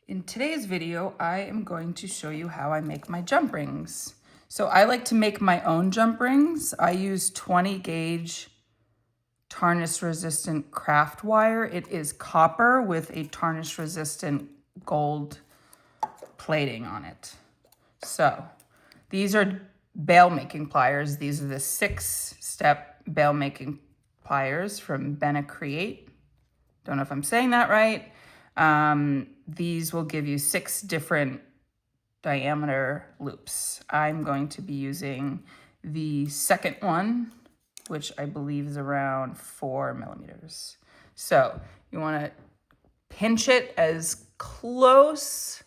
In today's video, I am going to show you how I make my jump rings. So I like to make my own jump rings. I use 20 gauge tarnish resistant craft wire. It is copper with a tarnish resistant gold plating on it. So these are bail making pliers. These are the 6-step bail making pliers from Bena Create. Don't know if I'm saying that right. These will give you 6 different diameter loops. I'm going to be using the second one, which I believe is around 4 millimeters. So you want to pinch it as close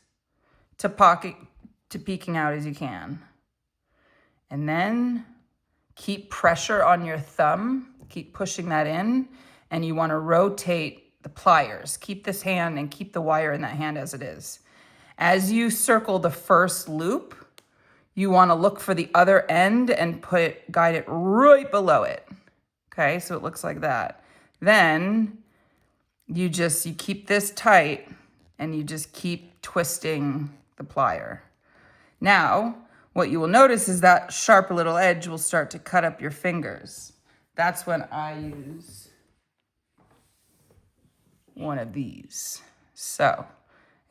to peeking out as you can. And then keep pressure on your thumb, keep pushing that in, and you want to rotate the pliers. Keep this hand and keep the wire in that hand as it is. As you circle the first loop, you want to look for the other end and guide it right below it. Okay, so it looks like that. Then you keep this tight and you just keep twisting the plier. Now, what you will notice is that sharp little edge will start to cut up your fingers. That's when I use one of these. So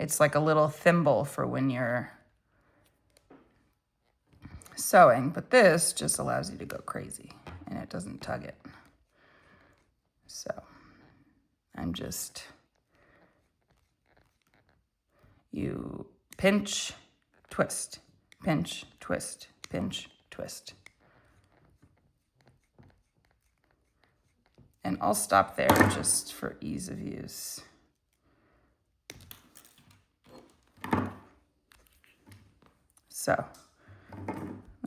it's like a little thimble for when you're sewing, but this just allows you to go crazy and it doesn't tug it. So you pinch, twist, pinch, twist, pinch, twist. And I'll stop there just for ease of use. So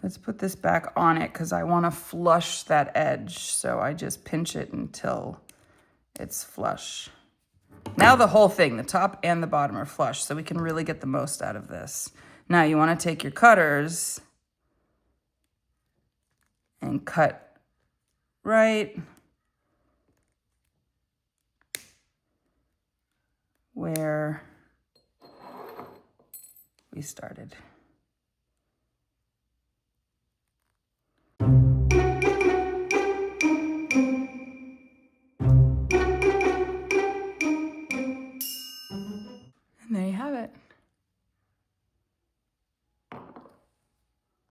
let's put this back on it because I want to flush that edge. So I just pinch it until it's flush. Now the whole thing, the top and the bottom are flush, so we can really get the most out of this. Now you want to take your cutters and cut right where we started.